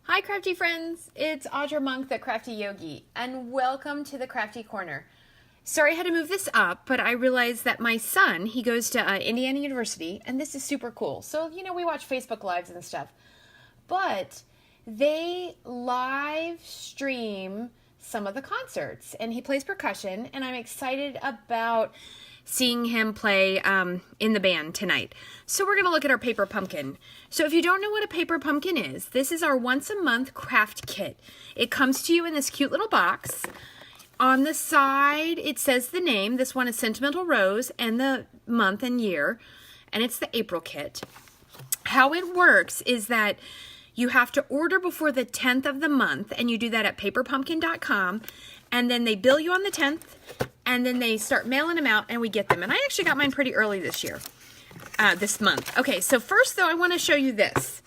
Hi crafty friends, it's Audra Monk, the Crafty Yogi, and welcome to the Crafty Corner. Sorry I had to move this up, but I realized that my son, he goes to Indiana University, and this is super cool. So, we watch Facebook Lives and stuff, but they live stream some of the concerts, and he plays percussion, and I'm excited about seeing him play in the band tonight. So we're going to look at our paper pumpkin. So if you don't know what a paper pumpkin is, this is our once a month craft kit. It comes to you in this cute little box. On the side, it says the name. This one is Sentimental Rose and the month and year, and it's the April kit. How it works is that you have to order before the 10th of the month, and you do that at paperpumpkin.com, and then they bill you on the 10th, and then they start mailing them out, and we get them. And I actually got mine pretty early this month. Okay, so first, though, I want to show you this.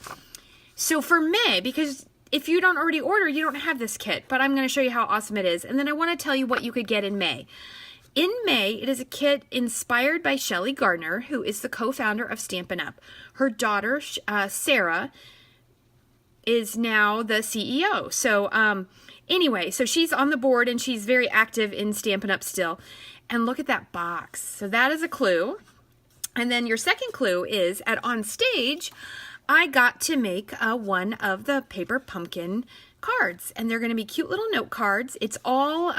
So for May, because if you don't already order, you don't have this kit, but I'm going to show you how awesome it is, and then I want to tell you what you could get in May. In May, it is a kit inspired by Shelly Gardner, who is the co-founder of Stampin' Up. Her daughter, Sarah, is now the CEO. So anyway, so she's on the board and she's very active in Stampin' Up still. And look at that box. So that is a clue. And then your second clue is on stage, I got to make one of the paper pumpkin cards. And they're going to be cute little note cards. It's all,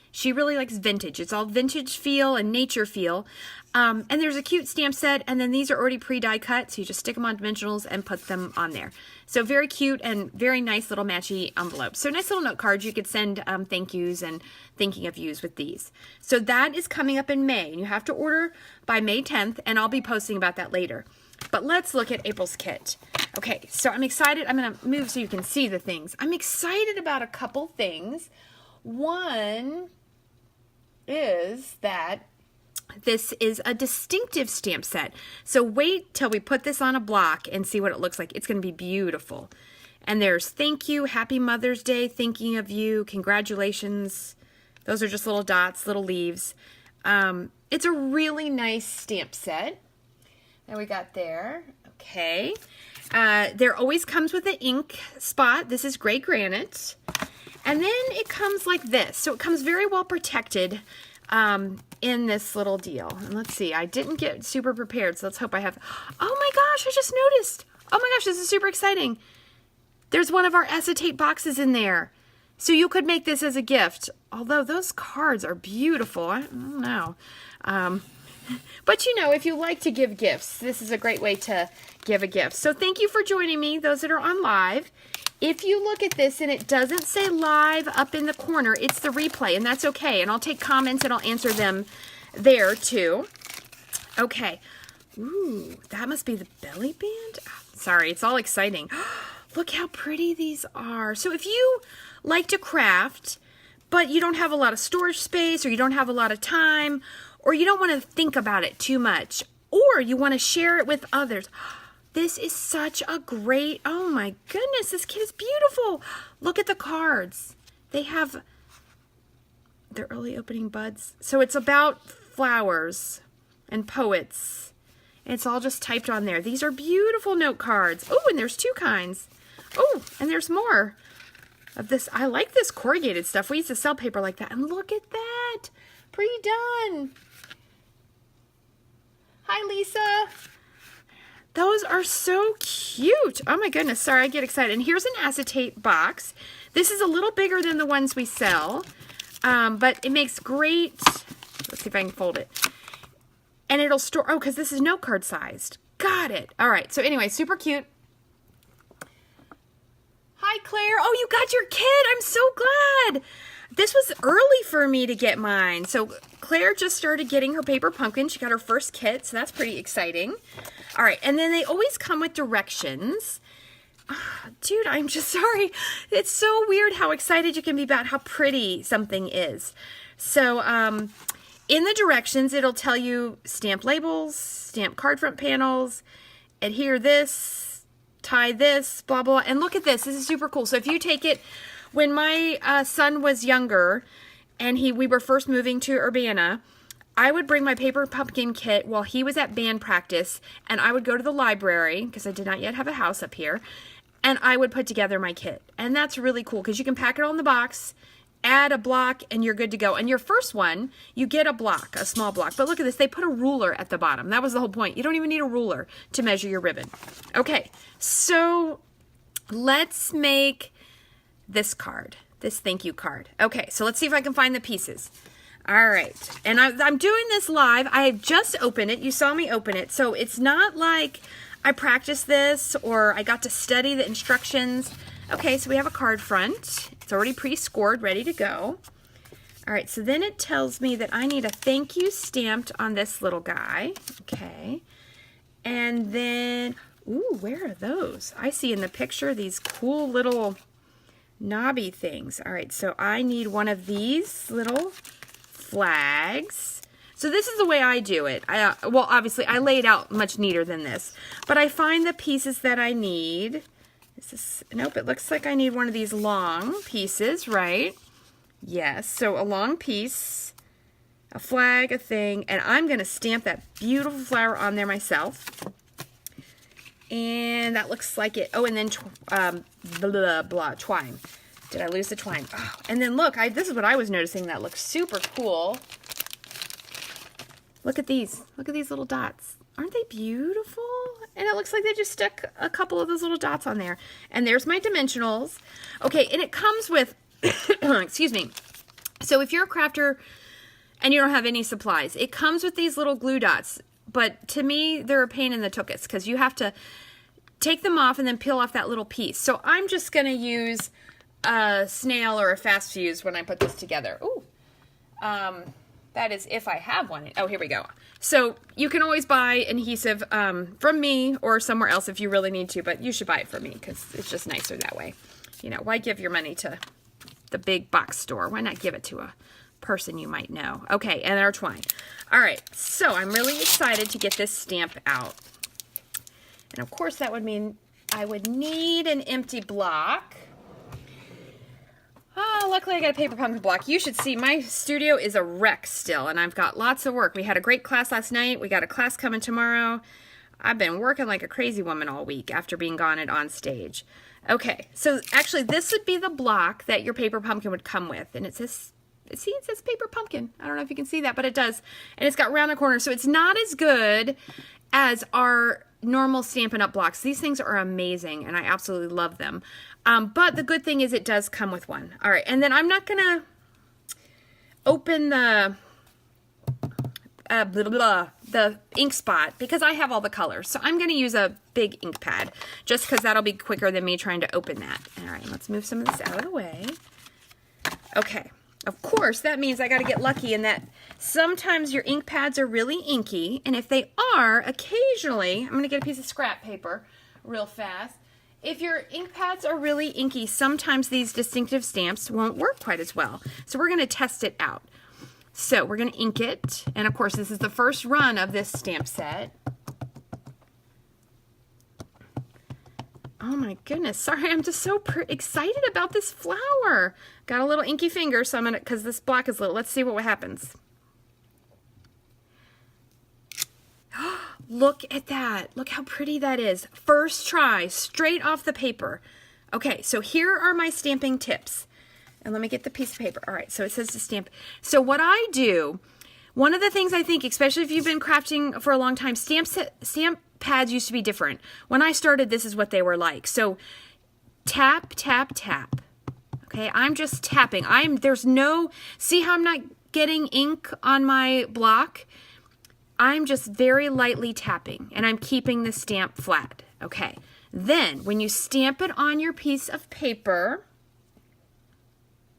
she really likes vintage. It's all vintage feel and nature feel. And there's a cute stamp set, and then these are already pre-die cut, so you just stick them on dimensionals and put them on there. So very cute and very nice little matchy envelopes. So nice little note cards. You could send thank yous and thinking of yous with these. So that is coming up in May, and you have to order by May 10th, and I'll be posting about that later. But let's look at April's kit. Okay, so I'm excited. I'm going to move so you can see the things. I'm excited about a couple things. One is that this is a distinctive stamp set. So wait till we put this on a block and see what it looks like. It's going to be beautiful. And there's thank you, happy Mother's Day, thinking of you, congratulations. Those are just little dots, little leaves. It's a really nice stamp set that we got there. Okay. There always comes with an ink spot. This is gray granite. And then it comes like this. So it comes very well protected in this little deal. And let's see, I didn't get super prepared, so let's hope I have. Oh my gosh, I just noticed. Oh my gosh, this is super exciting. There's one of our acetate boxes in there. So you could make this as a gift. Although those cards are beautiful. I don't know. But if you like to give gifts, this is a great way to give a gift. So thank you for joining me, those that are on live. If you look at this and it doesn't say live up in the corner, it's the replay, and that's okay. And I'll take comments and I'll answer them there too. Okay. Ooh, that must be the belly band. Oh, sorry, it's all exciting. Look how pretty these are. So if you like to craft, but you don't have a lot of storage space, or you don't have a lot of time, or you don't want to think about it too much, or you want to share it with others, this is such a great, oh my goodness, this kit is beautiful. Look at the cards. They have their early opening buds. So it's about flowers and poets. And it's all just typed on there. These are beautiful note cards. Oh, and there's two kinds. Oh, and there's more of this. I like this corrugated stuff. We used to sell paper like that. And look at that. Pre-done. Hi, Lisa. Those are so cute. Oh my goodness. Sorry, I get excited. And here's an acetate box. This is a little bigger than the ones we sell, but it makes great, let's see if I can fold it. And it'll store, oh, because this is note card sized. Got it. All right. So anyway, super cute. Hi, Claire. Oh, you got your kit. I'm so glad. This was early for me to get mine. So Claire just started getting her paper pumpkin. She got her first kit, so that's pretty exciting. All right, and then they always come with directions. Dude, I'm just sorry. It's so weird how excited you can be about how pretty something is. So in the directions, it'll tell you stamp labels, stamp card front panels, adhere this, tie this, blah, blah. And look at this. This is super cool. So if you take it, when my son was younger and we were first moving to Urbana, I would bring my paper pumpkin kit while he was at band practice, and I would go to the library, because I did not yet have a house up here, and I would put together my kit. And that's really cool because you can pack it all in the box, add a block, and you're good to go. And your first one, you get a block, a small block. But look at this, they put a ruler at the bottom. That was the whole point. You don't even need a ruler to measure your ribbon. Okay, so let's make this card, this thank you card. Okay, so let's see if I can find the pieces. All right, and I'm doing this live. I have just opened it. You saw me open it. So it's not like I practiced this or I got to study the instructions. Okay, so we have a card front. It's already pre-scored, ready to go. All right, so then it tells me that I need a thank you stamped on this little guy. Okay, and then, ooh, where are those? I see in the picture these cool little knobby things. All right, so I need one of these little flags. So this is the way I do it. Well, obviously I lay it out much neater than this, but I find the pieces that I need. Nope, it looks like I need one of these long pieces, right? Yes, so a long piece, a flag, a thing, and I'm going to stamp that beautiful flower on there myself. And that looks like it. Oh, and then twine. Did I lose the twine? Oh, and then look, this is what I was noticing that looks super cool. Look at these. Look at these little dots. Aren't they beautiful? And it looks like they just stuck a couple of those little dots on there. And there's my dimensionals. Okay, and it comes with, excuse me. So if you're a crafter and you don't have any supplies, it comes with these little glue dots. But to me, they're a pain in the tuchus because you have to take them off and then peel off that little piece. So I'm just going to use a snail or a fast fuse when I put this together. Ooh. That is if I have one. Oh, here we go. So you can always buy adhesive from me or somewhere else if you really need to, but you should buy it from me because it's just nicer that way. You know, why give your money to the big box store? Why not give it to a person you might know? Okay, and our twine. All right, so I'm really excited to get this stamp out. And of course that would mean I would need an empty block. Oh, luckily I got a paper pumpkin block. You should see my studio is a wreck still, and I've got lots of work. We had a great class last night. We got a class coming tomorrow. I've been working like a crazy woman all week after being gone and on stage. Okay, so actually this would be the block that your paper pumpkin would come with, and it says, see, it says paper pumpkin. I don't know if you can see that, but it does. And it's got rounded corners, so it's not as good as our normal Stampin' Up! Blocks. These things are amazing, and I absolutely love them. But the good thing is it does come with one. All right, and then I'm not going to open the the ink spot because I have all the colors. So I'm going to use a big ink pad just because that'll be quicker than me trying to open that. All right, let's move some of this out of the way. Okay, of course, that means I got to get lucky in that sometimes your ink pads are really inky, and if they are, occasionally, I'm going to get a piece of scrap paper real fast. If your ink pads are really inky, sometimes these distinctive stamps won't work quite as well. So we're going to test it out. So we're going to ink it, and of course this is the first run of this stamp set. Oh my goodness, sorry, I'm just so excited about this flower. Got a little inky finger, so I'm going to, because this block is little, let's see what happens. Look at that. Look how pretty that is. First try, straight off the paper. Okay, so here are my stamping tips. And let me get the piece of paper. All right, so it says to stamp. So what I do, one of the things I think, especially if you've been crafting for a long time, stamp pads used to be different. When I started, this is what they were like. So tap, tap, tap. Okay, I'm just tapping. See how I'm not getting ink on my block? I'm just very lightly tapping, and I'm keeping the stamp flat. Okay, then when you stamp it on your piece of paper,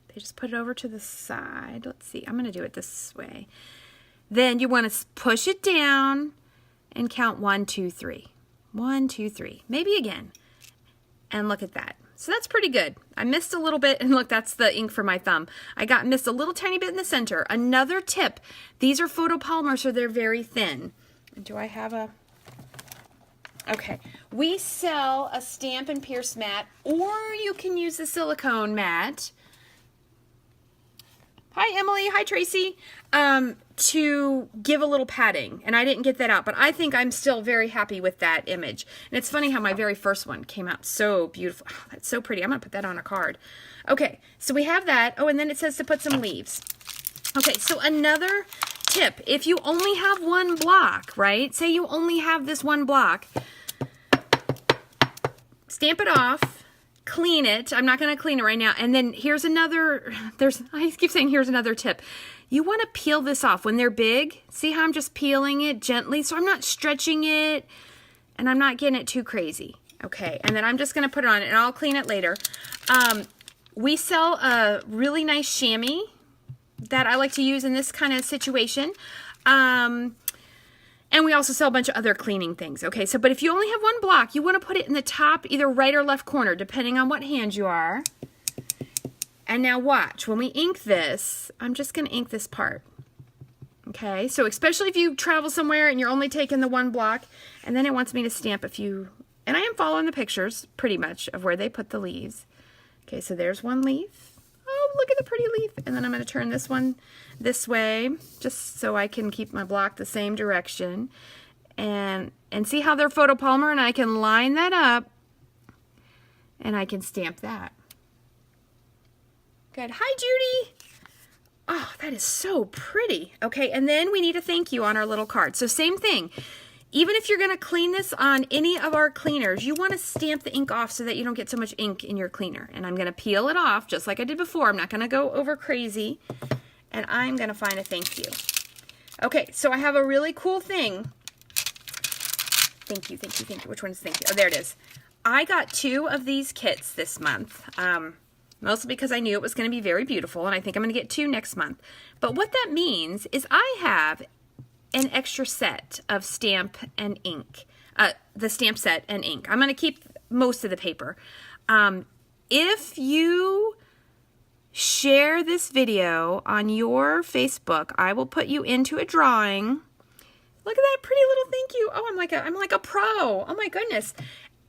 they just put it over to the side. Let's see, I'm going to do it this way. Then you want to push it down and count 1, 2, 3. 1, 2, 3. Maybe again. And look at that. So that's pretty good. I missed a little bit, and look, that's the ink for my thumb. I missed a little tiny bit in the center. Another tip, these are photopolymers, so they're very thin. Do I have a... Okay, we sell a Stamp and Pierce mat, or you can use the silicone mat. Hi, Emily. Hi, Tracy. to give a little padding, and I didn't get that out, but I think I'm still very happy with that image. And it's funny how my very first one came out so beautiful. Oh, that's so pretty. I'm gonna put that on a card. Okay, so we have that. Oh, and then it says to put some leaves. Okay, so another tip, if you only have one block, right? Say you only have this one block, stamp it off, clean it. I'm not gonna clean it right now. And then here's another, I keep saying here's another tip. You want to peel this off when they're big. See how I'm just peeling it gently? So I'm not stretching it and I'm not getting it too crazy. Okay, and then I'm just going to put it on and I'll clean it later. We sell a really nice chamois that I like to use in this kind of situation. And we also sell a bunch of other cleaning things. Okay, so but if you only have one block, you want to put it in the top, either right or left corner, depending on what hand you are. And now watch, when we ink this, I'm just going to ink this part. Okay, so especially if you travel somewhere and you're only taking the one block, and then it wants me to stamp a few, and I am following the pictures pretty much of where they put the leaves. Okay, so there's one leaf. Oh, look at the pretty leaf. And then I'm going to turn this one this way, just so I can keep my block the same direction. And see how they're photopolymer, and I can line that up, and I can stamp that. Good. Hi, Judy. Oh, that is so pretty. Okay, and then we need a thank you on our little card. So same thing. Even if you're going to clean this on any of our cleaners, you want to stamp the ink off so that you don't get so much ink in your cleaner. And I'm going to peel it off just like I did before. I'm not going to go over crazy. And I'm going to find a thank you. Okay, so I have a really cool thing. Thank you, thank you, thank you. Which one is thank you? Oh, there it is. I got 2 of these kits this month. Mostly because I knew it was going to be very beautiful, and I think I'm going to get 2 next month. But what that means is I have an extra set of stamp and ink, the stamp set and ink. I'm going to keep most of the paper. If you share this video on your Facebook, I will put you into a drawing. Look at that pretty little thank you. Oh, I'm like a pro. Oh my goodness.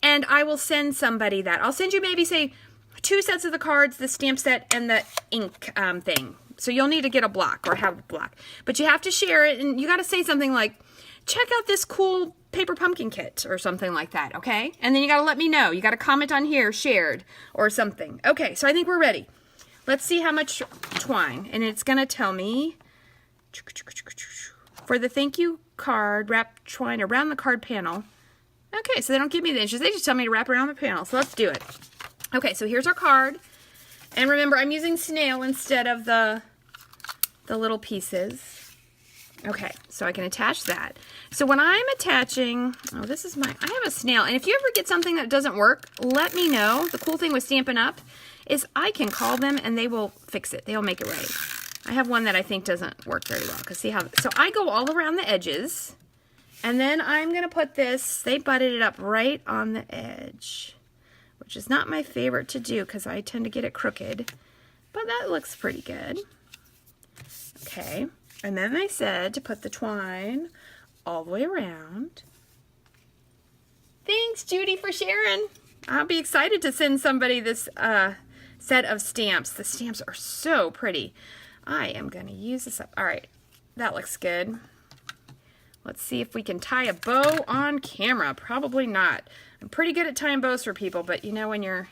And I will send somebody that. I'll send you maybe, say, 2 sets of the cards, the stamp set, and the ink thing. So you'll need to get a block or have a block. But you have to share it, and you got to say something like, check out this cool paper pumpkin kit or something like that, okay? And then you got to let me know. You got to comment on here, shared, or something. Okay, so I think we're ready. Let's see how much twine. And it's going to tell me, for the thank you card, wrap twine around the card panel. Okay, so they don't give me the inches. They just tell me to wrap around the panel. So let's do it. Okay, so here's our card. And remember, I'm using snail instead of the little pieces. Okay, so I can attach that. So when I'm attaching, oh, this is I have a snail. And if you ever get something that doesn't work, let me know. The cool thing with Stampin' Up! Is I can call them and they will fix it. They'll make it right. I have one that I think doesn't work very well. Because see how, so I go all around the edges. And then I'm going to put this, they butted it up right on the edge. Which is not my favorite to do because I tend to get it crooked. But that looks pretty good. Okay. And then they said to put the twine all the way around. Thanks, Judy, for sharing. I'll be excited to send somebody this set of stamps. The stamps are so pretty. I am going to use this up. All right. That looks good. Let's see if we can tie a bow on camera. Probably not. I'm pretty good at tying bows for people, but you know when you're...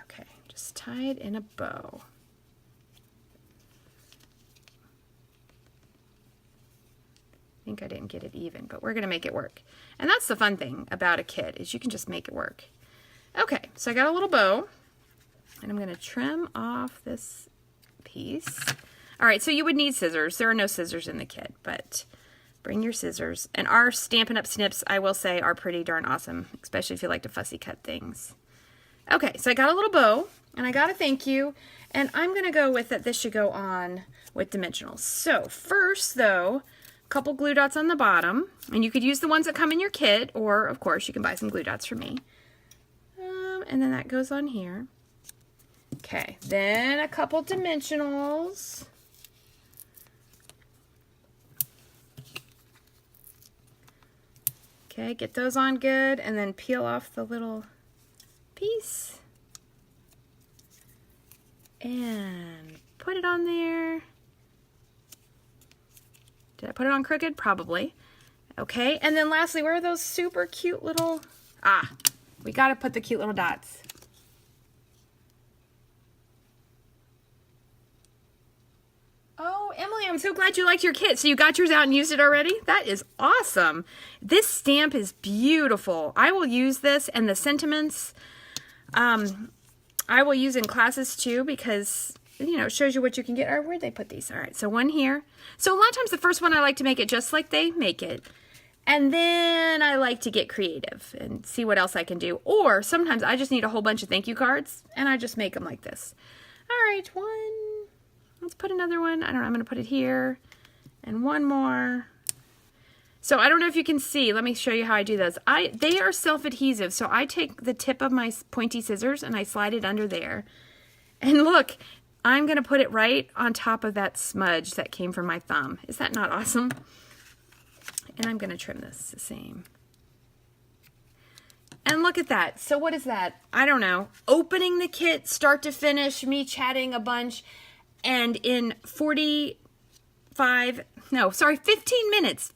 Okay, just tie it in a bow. I think I didn't get it even, but we're going to make it work. And that's the fun thing about a kit, is you can just make it work. Okay, so I got a little bow, and I'm going to trim off this piece. All right, so you would need scissors. There are no scissors in the kit, but... Bring your scissors. And our Stampin' Up! Snips, I will say, are pretty darn awesome, especially if you like to fussy cut things. Okay, so I got a little bow, and I got a thank you, and I'm going to go with that this should go on with dimensionals. So first, though, a couple glue dots on the bottom, and you could use the ones that come in your kit, or, of course, you can buy some glue dots from me. And then that goes on here. Okay, then a couple dimensionals. Okay, get those on good, and then peel off the little piece. And put it on there. Did I put it on crooked? Probably. Okay, and then lastly, where are those super cute little... we got to put the cute little dots. Oh, Emily, I'm so glad you liked your kit. So you got yours out and used it already? That is awesome. This stamp is beautiful. I will use this, and the sentiments I will use in classes too, because, you know, it shows you what you can get. Or where'd they put these? All right, so one here. So a lot of times the first one I like to make it just like they make it. And then I like to get creative and see what else I can do. Or sometimes I just need a whole bunch of thank you cards, and I just make them like this. All right, one. Let's put another one. I don't know, I'm going to put it here. And one more. So I don't know if you can see. Let me show you how I do those. They are self-adhesive, so I take the tip of my pointy scissors and I slide it under there. And look, I'm going to put it right on top of that smudge that came from my thumb. Is that not awesome? And I'm going to trim this the same. And look at that. So what is that? I don't know. Opening the kit, start to finish, me chatting a bunch, and in 15 minutes,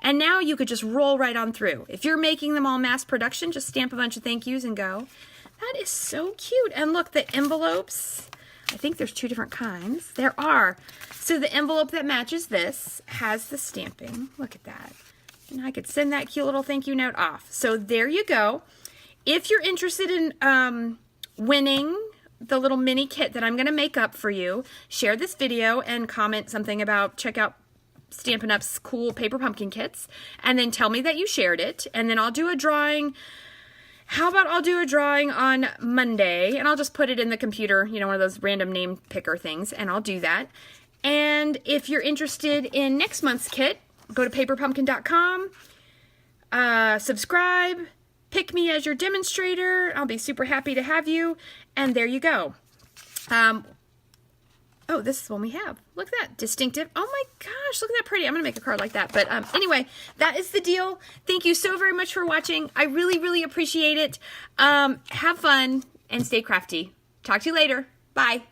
and now you could just roll right on through. If you're making them all mass production, just stamp a bunch of thank yous and go. That is so cute. And look, the envelopes, I think there's two different kinds. There are. So the envelope that matches this has the stamping. Look at that. And I could send that cute little thank you note off. So there you go. If you're interested in winning the little mini kit that I'm going to make up for you, share this video and comment something about check out Stampin' Up's cool paper pumpkin kits, and then tell me that you shared it, and then I'll do a drawing. How about I'll do a drawing on Monday, and I'll just put it in the computer, you know, one of those random name picker things, and I'll do that. And if you're interested in next month's kit, go to paperpumpkin.com, subscribe, pick me as your demonstrator. I'll be super happy to have you. And there you go. Oh, this is one we have. Look at that. Distinctive. Oh my gosh, look at that pretty. I'm going to make a card like that. But anyway, that is the deal. Thank you so very much for watching. I really, really appreciate it. Have fun and stay crafty. Talk to you later. Bye.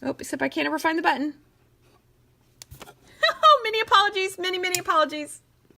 Oh, except I can't ever find the button. Oh, many apologies. Many, many apologies.